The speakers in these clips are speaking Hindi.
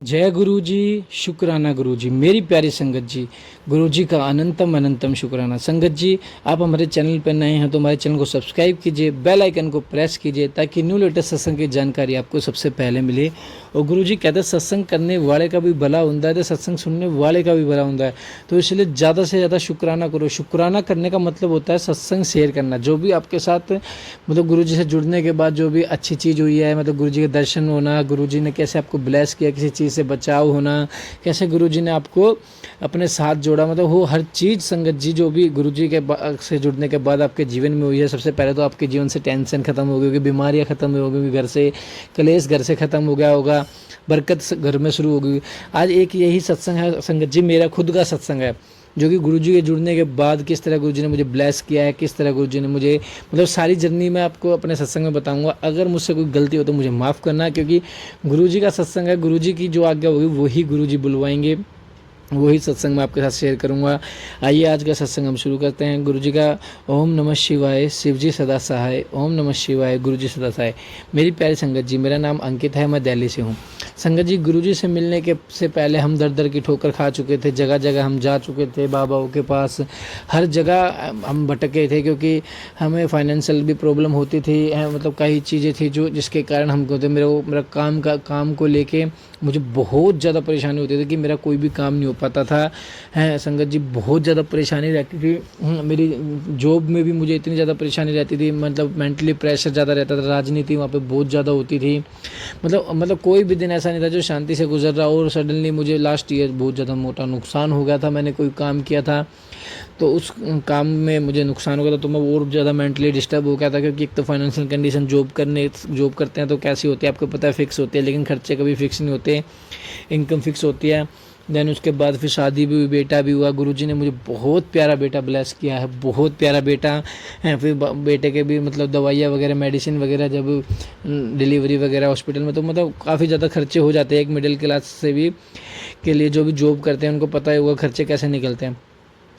जय गुरु जी, शुक्राना गुरु जी। मेरी प्यारी संगत जी, गुरु जी का अनंतम अनंतम शुक्राना। संगत जी, आप हमारे चैनल पर नए हैं तो हमारे चैनल को सब्सक्राइब कीजिए, बेल आइकन को प्रेस कीजिए ताकि न्यू लेटेस्ट सत्संग की जानकारी आपको सबसे पहले मिले। और गुरु जी कहते हैं सत्संग करने वाले का भी भला होता है तो सत्संग सुनने वाले का भी भला होता है। तो इसलिए ज़्यादा से ज़्यादा शुक्राना करो। शुक्राना करने का मतलब होता है सत्संग शेयर करना। जो भी आपके साथ मतलब गुरु जी से जुड़ने के बाद जो भी अच्छी चीज़ हुई है, मतलब गुरु जी के दर्शन होना, गुरु जी ने कैसे आपको ब्लेस किया, किसी चीज़ से बचाव होना, कैसे गुरु जी ने आपको अपने साथ जोड़ा, मतलब वो हर चीज़ संगत जी जो भी गुरु जी के से जुड़ने के बाद आपके जीवन में हुई है। सबसे पहले तो आपके जीवन से टेंशन खत्म हो गई होगी, बीमारियां खत्म हो गई होगी, घर से कलेश घर से खत्म हो गया होगा, बरकत घर में शुरू हो गई। आज एक यही सत्संग है संगत जी, मेरा खुद का सत्संग है, जो कि गुरुजी के जुड़ने के बाद किस तरह गुरुजी ने मुझे ब्लेस किया है, किस तरह गुरुजी ने मुझे मतलब सारी जर्नी मैं आपको अपने सत्संग में बताऊंगा। अगर मुझसे कोई गलती हो तो मुझे माफ़ करना, क्योंकि गुरुजी का सत्संग है, गुरुजी की जो आज्ञा होगी वही गुरुजी बुलवाएंगे, वही सत्संग मैं आपके साथ शेयर करूंगा। आइए आज का सत्संग हम शुरू करते हैं। गुरु जी का ओम नमः शिवाय, शिव जी सदा सहाय, ओम नमः शिवाय, गुरु जी सदा सहाय। मेरी प्यारी संगत जी, मेरा नाम अंकित है, मैं दिल्ली से हूँ। संगत जी, गुरु जी से मिलने के से पहले हम दर दर की ठोकर खा चुके थे, जगह जगह हम जा चुके थे, बाबाओं के पास हर जगह हम भटके थे, क्योंकि हमें फाइनेंशियल भी प्रॉब्लम होती थी, मतलब कई चीज़ें थी जो जिसके कारण हमको तो मेरा काम को लेके मुझे बहुत ज़्यादा परेशानी होती थी कि मेरा कोई भी काम नहीं हो पाता था। हैं संगत जी, बहुत ज़्यादा परेशानी रहती थी। मेरी जॉब में भी मुझे इतनी ज़्यादा परेशानी रहती थी, मतलब मेंटली प्रेशर ज़्यादा रहता था, राजनीति वहाँ पे बहुत ज़्यादा होती थी। मतलब कोई भी दिन ऐसा नहीं था जो शांति से गुजर रहा। और सडनली मुझे लास्ट ईयर बहुत ज़्यादा मोटा नुकसान हो गया था। मैंने कोई काम किया था तो उस काम में मुझे नुकसान हो गया था, तो मैं और ज़्यादा मेंटली डिस्टर्ब हो गया था, क्योंकि एक तो फाइनेंशियल कंडीशन जॉब करते हैं तो कैसी होती है आपको पता है, फिक्स होती है, लेकिन खर्चे कभी फिक्स नहीं होते, इनकम फिक्स होती है। देन उसके बाद फिर शादी भी हुई, बेटा भी हुआ। गुरुजी ने मुझे बहुत प्यारा बेटा ब्लेस किया है, बहुत प्यारा बेटा है। फिर बेटे के भी मतलब दवाइयाँ वगैरह, मेडिसिन वगैरह, जब डिलीवरी वगैरह हॉस्पिटल में, तो मतलब काफ़ी ज़्यादा खर्चे हो जाते हैं। एक मिडिल क्लास से भी के लिए जो भी जॉब करते हैं उनको पता है होगा खर्चे कैसे निकलते हैं।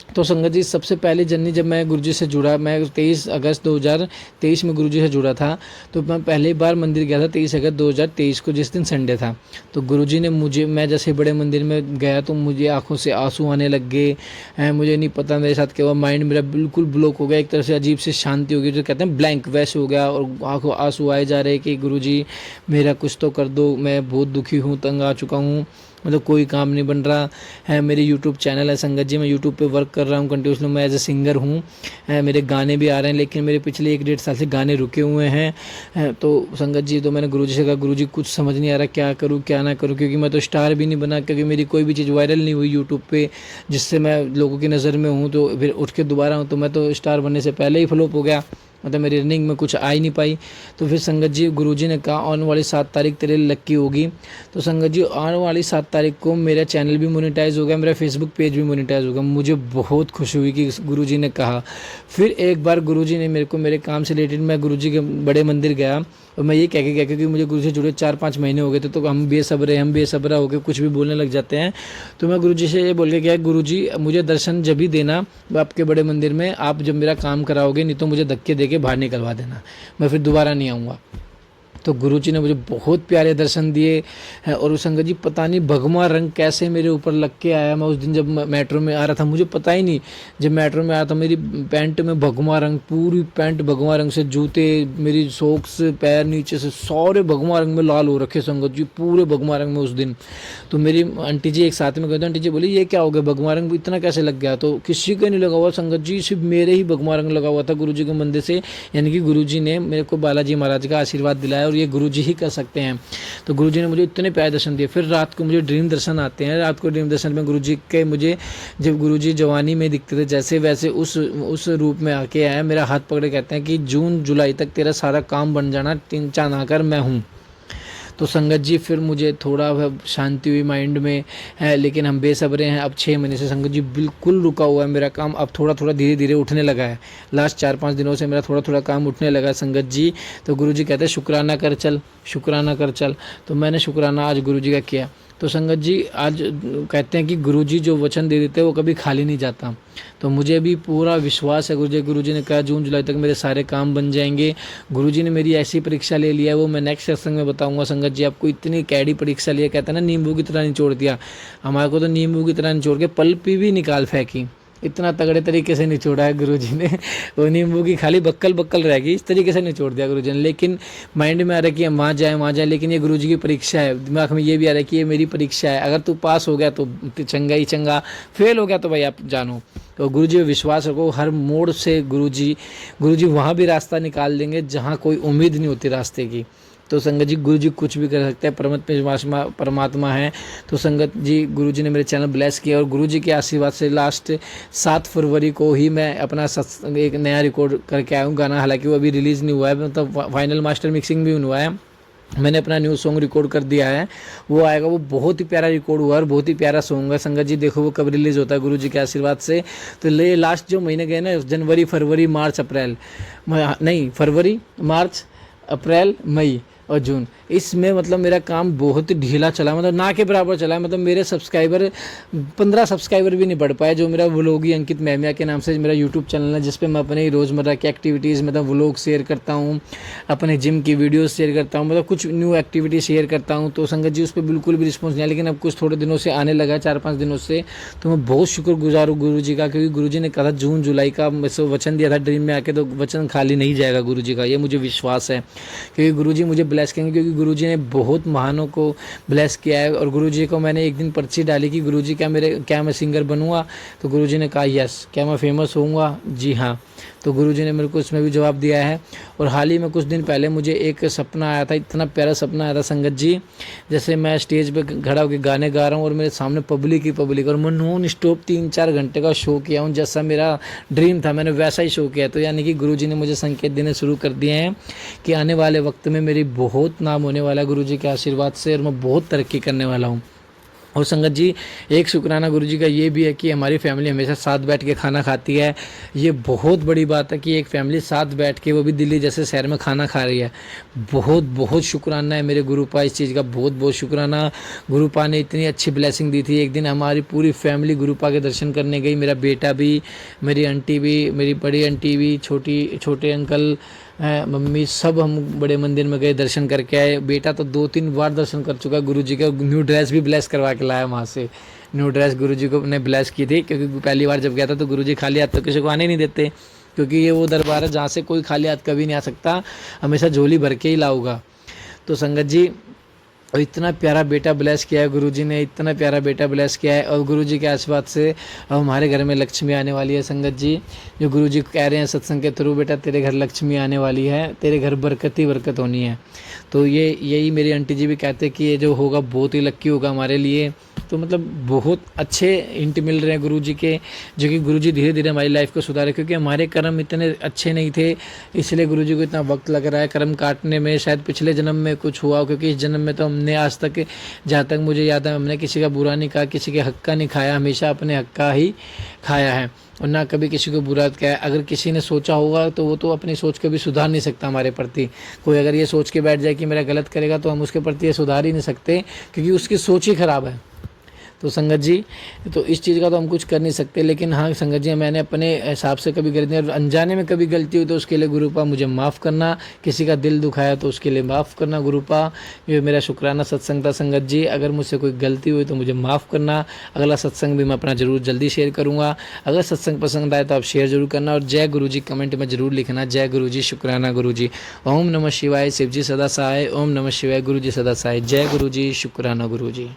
तो संगत जी, सबसे पहली जर्नी जब मैं गुरुजी से जुड़ा, मैं 23 अगस्त 2023 में गुरुजी से जुड़ा था। तो मैं पहली बार मंदिर गया था 23 अगस्त 2023 को, जिस दिन संडे था। तो गुरुजी ने मैं जैसे बड़े मंदिर में गया तो मुझे आंखों से आंसू आने लग गए। मुझे नहीं पता मेरे साथ क्या हुआ, माइंड मेरा बिल्कुल ब्लॉक हो गया, एक तरह से अजीब से शांति हो गई, जो कहते हैं ब्लैंक, वैसे हो गया। और आंखों आंसू आए जा रहे कि गुरुजी मेरा कुछ तो कर दो, मैं बहुत दुखी हूँ, तंग आ चुका हूँ, मतलब कोई काम नहीं बन रहा है। मेरी यूट्यूब चैनल है संगत जी, मैं यूट्यूब पे वर्क कर रहा हूँ कंटिन्यूसली, मैं एज ए सिंगर हूँ, मेरे गाने भी आ रहे हैं, लेकिन मेरे पिछले 1-1.5 साल से गाने रुके हुए हैं। तो संगत जी, तो मैंने गुरुजी से कहा गुरुजी कुछ समझ नहीं आ रहा, क्या करूँ क्या ना करूँ, क्योंकि मैं तो स्टार भी नहीं बना, क्योंकि मेरी कोई भी चीज़ वायरल नहीं हुई यूट्यूब पे जिससे मैं लोगों की नज़र में हूँ। तो फिर उठ के दोबारा हूँ, तो मैं तो स्टार बनने से पहले ही फ्लॉप हो गया, मतलब मेरी रनिंग में कुछ आ ही नहीं पाई। तो फिर संगत जी, गुरुजी ने कहा आने वाली 7 तारीख तेरे लक्की होगी। तो संगत जी, आने वाली 7 तारीख को मेरा चैनल भी मोनेटाइज हो गया, मेरा फेसबुक पेज भी मोनेटाइज हो गया। मुझे बहुत खुशी हुई कि गुरुजी ने कहा। फिर एक बार गुरुजी ने मेरे को मेरे काम से रिलेटेड, मैं गुरुजी के बड़े मंदिर गया और मैं ये कह के गया, क्योंकि मुझे गुरु से जुड़े 4-5 महीने हो गए थे, तो हम बेसब्रा हो गए, कुछ भी बोलने लग जाते हैं। तो मैं गुरुजी से ये बोल के गया, गुरुजी मुझे दर्शन जब ही देना आपके बड़े मंदिर में, आप जब मेरा काम कराओगे, नहीं तो मुझे धक्के दे के बाहर निकलवा देना, मैं फिर दोबारा नहीं आऊँगा। तो गुरुजी ने मुझे बहुत प्यारे दर्शन दिए हैं। और उस संगत जी, पता नहीं भगवा रंग कैसे मेरे ऊपर लग के आया। मैं उस दिन जब मेट्रो में आ रहा था, मुझे पता ही नहीं, जब मेट्रो में आया था मेरी पैंट में भगवा रंग, पूरी पैंट भगवा रंग से, जूते, मेरी सॉक्स, पैर नीचे से सारे भगवा रंग में लाल हो रखे संगत जी, पूरे भगवा रंग में उस दिन। तो मेरी आंटी जी एक साथ में गए थे, आंटी जी बोली ये क्या हो गया, भगवा रंग इतना कैसे लग गया। तो किसी का नहीं लगा हुआ संगत जी, सिर्फ मेरे ही भगवा रंग लगा हुआ था गुरुजी के मंदिर से। यानी कि गुरुजी ने मेरे को बालाजी महाराज का आशीर्वाद दिलाया, और ये गुरुजी ही कर सकते हैं। तो गुरुजी ने मुझे इतने प्यारे दर्शन दिए। फिर रात को मुझे ड्रीम दर्शन आते हैं, रात को ड्रीम दर्शन में गुरुजी के मुझे, जब गुरुजी जवानी में दिखते थे जैसे वैसे उस रूप में आके आया, मेरा हाथ पकड़े कहते हैं कि जून जुलाई तक तेरा सारा काम बन जाना, 3 चांद आकर मैं हूँ। तो संगत जी, फिर मुझे थोड़ा शांति हुई माइंड में है, लेकिन हम बेसब्रे हैं। अब 6 महीने से संगत जी बिल्कुल रुका हुआ है मेरा काम, अब थोड़ा थोड़ा धीरे धीरे उठने लगा है। लास्ट 4-5 दिनों से मेरा थोड़ा थोड़ा काम उठने लगा है संगत जी। तो गुरुजी कहते हैं शुक्राना कर चल, शुक्राना कर चल। तो मैंने शुक्राना आज गुरुजी का किया। तो संगत जी आज कहते हैं कि गुरुजी जो वचन दे देते हैं वो कभी खाली नहीं जाता। तो मुझे भी पूरा विश्वास है गुरुजी ने कहा जून जुलाई तक मेरे सारे काम बन जाएंगे। गुरुजी ने मेरी ऐसी परीक्षा ले लिया है, वो मैं नेक्स्ट सत्संग में बताऊंगा। संगत जी आपको इतनी कैडी परीक्षा लिया, कहता है ना नींबू की तरह निचोड़ दिया, हमारे को तो नींबू की तरह निचोड़ के पल्प भी निकाल फेंकी। इतना तगड़े तरीके से निचोड़ा है गुरुजी ने, वो नींबू की खाली बक्कल बक्कल रहेगी, इस तरीके से निचोड़ दिया गुरुजी ने। लेकिन माइंड में आ रहा है कि हम वहाँ जाए, लेकिन ये गुरुजी की परीक्षा है। दिमाग में ये भी आ रहा है कि ये मेरी परीक्षा है, अगर तू पास हो गया तो चंगा ही चंगा, फेल हो गया तो भाई आप जानो। तो गुरुजी पे विश्वास रखो, हर मोड़ से गुरुजी वहाँ भी रास्ता निकाल देंगे जहाँ कोई उम्मीद नहीं होती रास्ते की। तो संगत जी गुरुजी कुछ भी कर सकते हैं, परमात्मा है। तो संगत जी गुरुजी ने मेरे चैनल ब्लेस किया, और गुरुजी के आशीर्वाद से लास्ट 7 फरवरी को ही मैं अपना एक नया रिकॉर्ड करके आया हूँ गाना, हालांकि वो अभी रिलीज़ नहीं हुआ है, मतलब फाइनल मास्टर मिक्सिंग भी नहीं हुआ है। मैंने अपना न्यू सॉन्ग रिकॉर्ड कर दिया है, वो आएगा। वो बहुत ही प्यारा रिकॉर्ड हुआ और बहुत ही प्यारा सॉन्ग है। संगत जी देखो वो कब रिलीज़ होता है गुरुजी के आशीर्वाद से। तो ले लास्ट जो महीने गए ना, जनवरी फरवरी मार्च अप्रैल, नहीं फरवरी मार्च अप्रैल मई और जून, इसमें मतलब मेरा काम बहुत ही ढीला चला, मतलब ना के बराबर चला है। मतलब मेरे सब्सक्राइबर 15 सब्सक्राइबर भी नहीं बढ़ पाए। जो मेरा व्लॉगी अंकित मेहमिया के नाम से मेरा यूट्यूब चैनल है, जिस पे मैं अपने रोज़मर्रा की एक्टिविटीज़ मतलब व्लॉग शेयर करता हूँ, अपने जिम की वीडियोस शेयर करता हूँ, मतलब कुछ न्यू एक्टिविटी शेयर करता हूँ। तो संगत जी उस पर बिल्कुल भी रिस्पॉन्स नहीं आया, लेकिन अब कुछ थोड़े दिनों से आने लगा है, 4-5 दिनों से। तो मैं बहुत शुक्रगुजार हूँ गुरुजी का, क्योंकि गुरुजी ने कहा था जून जुलाई का वचन दिया था ड्रीम में आके, तो वचन खाली नहीं जाएगा गुरुजी का, ये मुझे विश्वास है। क्योंकि गुरुजी मुझे ब्लेस करेंगे, क्योंकि गुरुजी ने बहुत महानों को ब्लेस किया है। और गुरुजी को मैंने एक दिन पर्ची डाली कि गुरुजी क्या मैं सिंगर बनूंगा, तो गुरुजी ने कहा यस। क्या मैं फेमस होऊंगा? जी हाँ। तो गुरुजी ने मेरे को इसमें भी जवाब दिया है। और हाल ही में कुछ दिन पहले मुझे एक सपना आया था, इतना प्यारा सपना आया था संगत जी, जैसे मैं स्टेज पे खड़ा होकर गाने गा रहा हूँ और मेरे सामने पब्लिक ही पब्लिक, और मैं नॉन स्टॉप 3-4 घंटे का शो किया हूँ, जैसा मेरा ड्रीम था मैंने वैसा ही शो किया। तो यानी कि गुरुजी ने मुझे संकेत देने शुरू कर दिए हैं कि आने वाले वक्त में मेरी बहुत नाम होने वाला है गुरुजी के आशीर्वाद से, और मैं बहुत तरक्की करने वाला हूँ। और संगत जी एक शुक्राना गुरुजी का ये भी है कि हमारी फैमिली हमेशा साथ बैठ के खाना खाती है। ये बहुत बड़ी बात है कि एक फैमिली साथ बैठ के, वो भी दिल्ली जैसे शहर में खाना खा रही है। बहुत बहुत शुक्राना है मेरे गुरुपा, इस चीज़ का बहुत बहुत शुक्राना। गुरुपा ने इतनी अच्छी ब्लेसिंग दी थी। एक दिन हमारी पूरी फैमिली गुरुपा के दर्शन करने गई, मेरा बेटा भी, मेरी आंटी भी, मेरी बड़ी आंटी भी, छोटे अंकल, मम्मी, सब हम बड़े मंदिर में गए, दर्शन करके आए। बेटा तो 2-3 बार दर्शन कर चुका है गुरुजी का, न्यू ड्रेस भी ब्लेस करवा के लाया वहाँ से। न्यू ड्रेस गुरुजी को ने ब्लेस की थी, क्योंकि पहली बार जब गया था तो गुरुजी खाली हाथ तो किसी को आने नहीं देते, क्योंकि ये वो दरबार है जहाँ से कोई खाली हाथ कभी नहीं आ सकता, हमेशा झोली भर के ही लाऊगा। तो संगत जी और इतना प्यारा बेटा ब्लेस किया है गुरुजी ने, इतना प्यारा बेटा ब्लेस किया है। और गुरुजी के आशीर्वाद से अब हमारे घर में लक्ष्मी आने वाली है। संगत जी जो गुरुजी कह रहे हैं सत्संग के थ्रू, बेटा तेरे घर लक्ष्मी आने वाली है, तेरे घर बरकत ही बरकत होनी है। तो यही मेरी आंटी जी भी कहते हैं कि ये जो होगा बहुत ही लक्की होगा हमारे लिए। तो मतलब बहुत अच्छे हिंट मिल रहे हैं गुरुजी के, जो कि गुरुजी धीरे धीरे हमारी लाइफ को सुधारे, क्योंकि हमारे कर्म इतने अच्छे नहीं थे, इसलिए गुरुजी को इतना वक्त लग रहा है कर्म काटने में। शायद पिछले जन्म में कुछ हुआ, क्योंकि इस जन्म में तो हमने आज तक, जहाँ तक मुझे याद है, हमने किसी का बुरा नहीं कहा, किसी के हक का नहीं खाया, हमेशा अपने हक का ही खाया है, और ना कभी किसी को बुरा किया है। अगर किसी ने सोचा होगा तो वो तो अपनी सोच को भी सुधार नहीं सकता हमारे प्रति। कोई अगर ये सोच के बैठ जाए कि मेरा गलत करेगा, तो हम उसके प्रति ये सुधार ही नहीं सकते, क्योंकि उसकी सोच ही खराब है। तो संगत जी तो इस चीज़ का तो हम कुछ कर नहीं सकते, लेकिन हाँ संगत जी मैंने अपने हिसाब से कभी गलती, और अनजाने में कभी गलती हुई तो उसके लिए गुरुपा मुझे माफ़ करना, किसी का दिल दुखाया तो उसके लिए माफ़ करना गुरुपा। ये मेरा शुक्राना सत्संग था संगत जी। अगर मुझसे कोई गलती हुई तो मुझे माफ़ करना। अगला सत्संग भी मैं अपना ज़रूर जल्दी शेयर करूँगा। अगर सत्संग पसंद आए तो आप शेयर जरूर करना, और जय गुरु जी कमेंट में ज़रूर लिखना। जय गुरु जी, शुक्राना गुरु जी। ओम नमः शिवाय, शिव जी सदा सहाय। ओम नमः शिवाय, गुरु जी सदा सहाय। जय गुरु जी, शुक्राना गुरु जी।